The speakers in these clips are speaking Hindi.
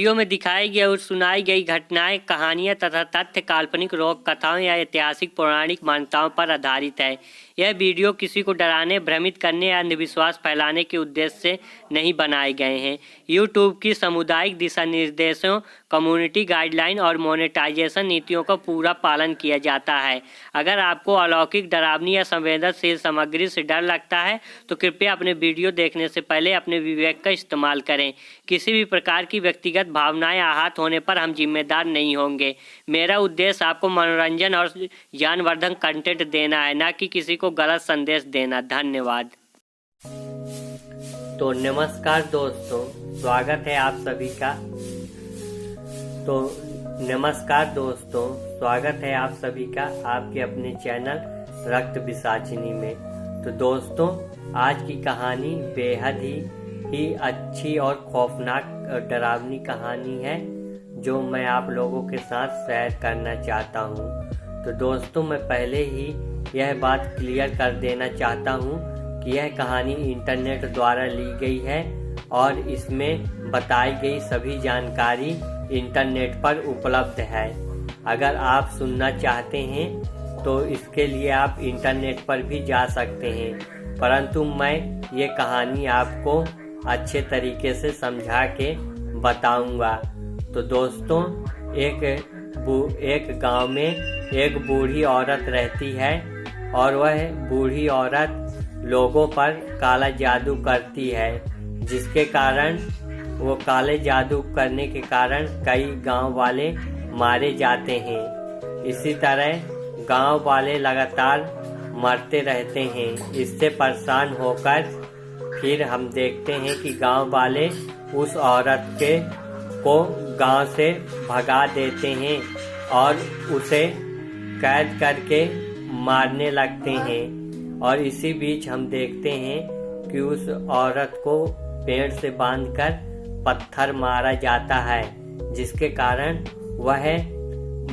वीडियो में दिखाई गई और सुनाई गई घटनाएं, कहानियां तथा तथ्य काल्पनिक लोक कथाओं या ऐतिहासिक पौराणिक मान्यताओं पर आधारित है। यह वीडियो किसी को डराने, भ्रमित करने या अंधविश्वास फैलाने के उद्देश्य से नहीं बनाए गए हैं। YouTube की सामुदायिक दिशा निर्देशों, कम्युनिटी गाइडलाइन और मोनेटाइजेशन नीतियों का पूरा पालन किया जाता है। अगर आपको अलौकिक, डरावनी या संवेदनशील सामग्री से डर लगता है तो कृपया अपने वीडियो देखने से पहले अपने विवेक का इस्तेमाल करें। किसी भी प्रकार की व्यक्तिगत भावनाएं आहत होने पर हम जिम्मेदार नहीं होंगे। मेरा उद्देश्य आपको मनोरंजन और ज्ञानवर्धक कंटेंट देना है, न कि किसी को गलत संदेश देना। धन्यवाद। तो नमस्कार दोस्तों, स्वागत है आप सभी का। स्वागत है आप सभी का आपके अपने चैनल रक्त पिशाचिनी में। तो दोस्तों, आज की कहानी बेहद ही अच्छी और खौफनाक डरावनी कहानी है जो मैं आप लोगों के साथ शेयर करना चाहता हूँ। तो दोस्तों, मैं पहले ही यह बात क्लियर कर देना चाहता हूँ कि यह कहानी इंटरनेट द्वारा ली गई है और इसमें बताई गई सभी जानकारी इंटरनेट पर उपलब्ध है। अगर आप सुनना चाहते हैं तो इसके लिए आप इंटरनेट पर भी जा सकते हैं, परंतु मैं ये कहानी आपको अच्छे तरीके से समझा के बताऊंगा। तो दोस्तों, एक गांव में एक बूढ़ी औरत रहती है और वह बूढ़ी औरत लोगों पर काला जादू करती है, जिसके कारण वो काले जादू करने के कारण कई गांव वाले मारे जाते हैं। इसी तरह गांव वाले लगातार मरते रहते हैं। इससे परेशान होकर फिर हम देखते हैं कि गांव वाले उस औरत को गांव से भगा देते हैं और उसे कैद करके मारने लगते हैं। और इसी बीच हम देखते हैं कि उस औरत को पेड़ से बांधकर पत्थर मारा जाता है, जिसके कारण वह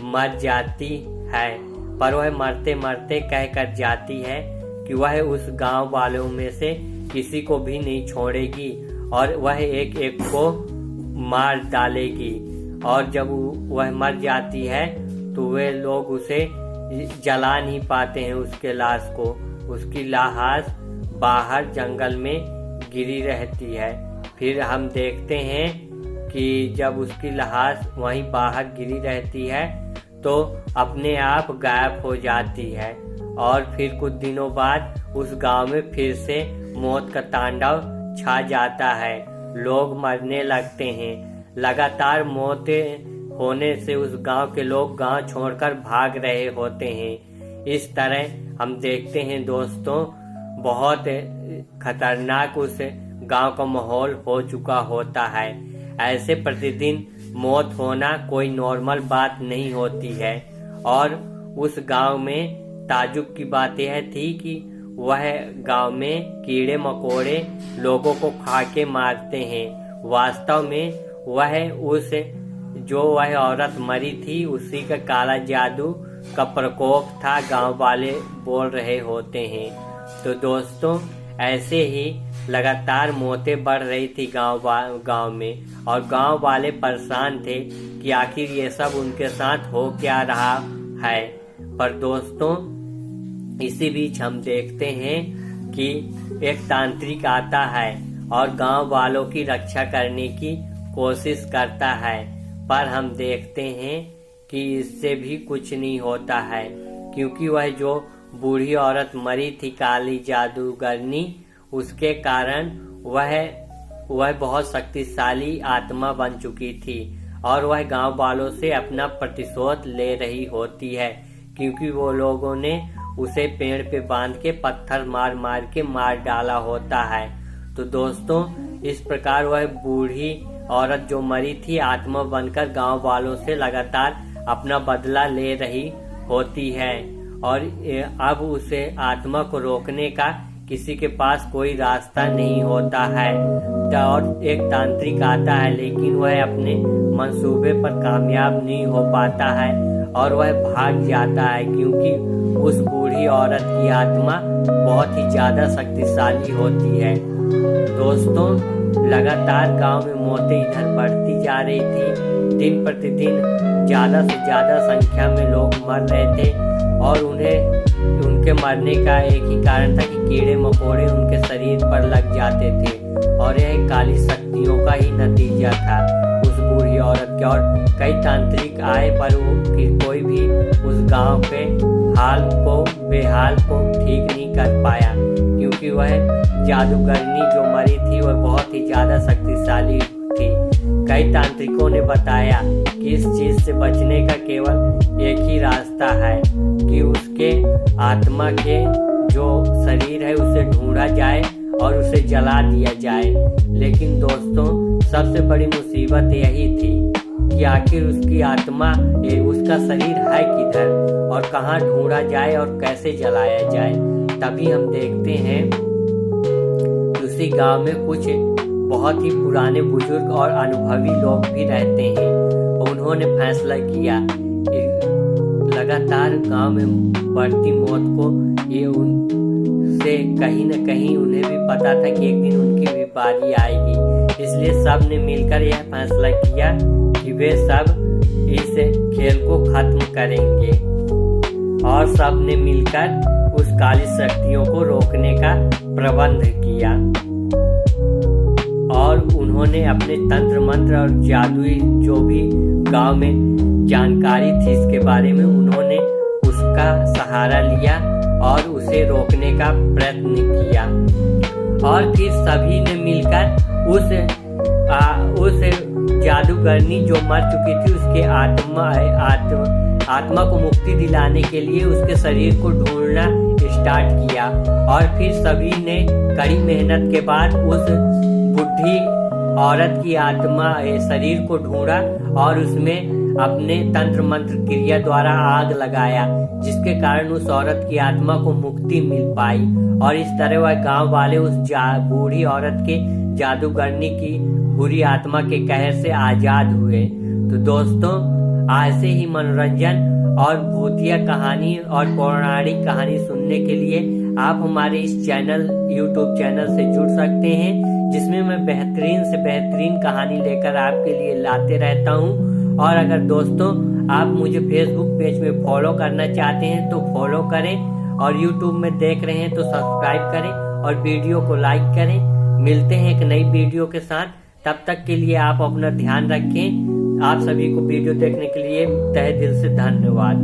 मर जाती है। पर वह मरते मरते कह कर जाती है कि वह उस गांव वालों में से किसी को भी नहीं छोड़ेगी और वह एक एक को मार डालेगी। और जब वह मर जाती है तो वे लोग उसे जला नहीं पाते हैं, उसके लाश को। उसकी लाश बाहर जंगल में गिरी रहती है। फिर हम देखते हैं कि जब उसकी लाश वहीं बाहर गिरी रहती है तो अपने आप गायब हो जाती है। और फिर कुछ दिनों बाद उस गांव में फिर से मौत का तांडव छा जाता है। लोग मरने लगते हैं। लगातार मौतें होने से उस गांव के लोग गांव छोड़कर भाग रहे होते हैं। इस तरह हम देखते हैं दोस्तों, बहुत खतरनाक उस गांव का माहौल हो चुका होता है। ऐसे प्रतिदिन मौत होना कोई नॉर्मल बात नहीं होती है। और उस गांव में ताज्जुब की बात यह थी कि वह गांव में कीड़े मकोड़े लोगों को खा के मारते हैं। वास्तव में वह औरत मरी थी, उसी का काला जादू का प्रकोप था, गांव वाले बोल रहे होते हैं। तो दोस्तों, ऐसे ही लगातार मौतें बढ़ रही थी गांव में, और गांव वाले परेशान थे कि आखिर ये सब उनके साथ हो क्या रहा है। पर दोस्तों, इसी बीच हम देखते हैं कि एक तांत्रिक आता है और गांव वालों की रक्षा करने की कोशिश करता है। पर हम देखते हैं कि इससे भी कुछ नहीं होता है, क्योंकि वह जो बूढ़ी औरत मरी थी काली जादूगरनी, उसके कारण वह बहुत शक्तिशाली आत्मा बन चुकी थी और वह गांव वालों से अपना प्रतिशोध ले रही होती है, क्योंकि वो लोगों ने उसे पेड़ पे बांध के पत्थर मार मार के मार डाला होता है। तो दोस्तों, इस प्रकार वह बूढ़ी औरत जो मरी थी आत्मा बनकर गांव वालों से लगातार अपना बदला ले रही होती है। और अब उसे आत्मा को रोकने का किसी के पास कोई रास्ता नहीं होता है। और एक तांत्रिक आता है, लेकिन वह अपने मंसूबे पर कामयाब नहीं हो पाता है और वह भाग जाता है, क्योंकि उस बूढ़ी औरत की आत्मा बहुत ही ज्यादा शक्तिशाली होती है। दोस्तों, लगातार गांव में मौतें इधर बढ़ती जा रही थी। दिन प्रतिदिन ज्यादा से ज्यादा संख्या में लोग मर रहे थे और उनके मरने का एक ही कारण था कि कीड़े मकोड़े उनके शरीर पर लग जाते थे और यह काली शक्तियों का ही नतीजा था उस बूढ़ी औरत के। और कई तांत्रिक आए पर कोई भी उस गांव के बेहाल को ठीक नहीं कर पाया, क्योंकि वह जादूगरनी जो मरी थी वह बहुत ही ज्यादा शक्तिशाली थी। कई तांत्रिकों ने बताया कि इस चीज से बचने का केवल एक ही रास्ता है कि उसके आत्मा के जो शरीर है उसे ढूंढा जाए और उसे जला दिया जाए। लेकिन दोस्तों, सबसे बड़ी मुसीबत यही थी कि आखिर उसकी आत्मा उसका शरीर है किधर और कहाँ ढूंढा जाए और कैसे जलाया जाए। तभी हम देखते हैं उसी गांव में कुछ बहुत ही पुराने बुजुर्ग और अनुभवी लोग भी रहते हैं। उन्होंने फैसला किया लगातार गांव में बढ़ती मौत को ये उनसे कहीं न कहीं उन्हें भी पता था कि एक दिन उनकी भी बारी आएगी। इसलिए सब ने मिलकर यह फैसला किया कि वे सब इस खेल को खत्म करेंगे और सब ने मिलकर उस काली शक्तियों को रोकने का प्रबंध किया। और उन्होंने अपने तंत्र मंत्र और जादुई जो भी गांव में जानकारी थी इसके बारे में, उन्होंने उसका सहारा लिया और उसे रोकने का प्रयत्न किया। और फिर सभी ने मिलकर उस जादूगरनी जो मर चुकी थी उसके आत्मा को मुक्ति दिलाने के लिए उसके शरीर को ढूंढना स्टार्ट किया। और फिर सभी ने कड़ी मेहनत के बाद उस बुढ़ी औरत की आत्मा शरीर को ढूंढा और उसमें अपने तंत्र मंत्र क्रिया द्वारा आग लगाया, जिसके कारण उस औरत की आत्मा को मुक्ति मिल पाई। और इस तरह वह गांव वाले उस बूढ़ी औरत के जादूगरनी की बुरी आत्मा के कहर से आजाद हुए। तो दोस्तों, ऐसे ही मनोरंजन और भूतिया कहानी और पौराणिक कहानी सुनने के लिए आप हमारे इस YouTube चैनल से जुड़ सकते हैं, जिसमें मैं बेहतरीन से बेहतरीन कहानी लेकर आपके लिए लाते रहता हूं। और अगर दोस्तों आप मुझे Facebook पेज में फॉलो करना चाहते हैं तो फॉलो करें, और YouTube में देख रहे हैं तो सब्सक्राइब करें और वीडियो को लाइक करें। मिलते हैं एक नई वीडियो के साथ, तब तक के लिए आप अपना ध्यान रखें। आप सभी को वीडियो देखने के लिए तहे दिल से धन्यवाद।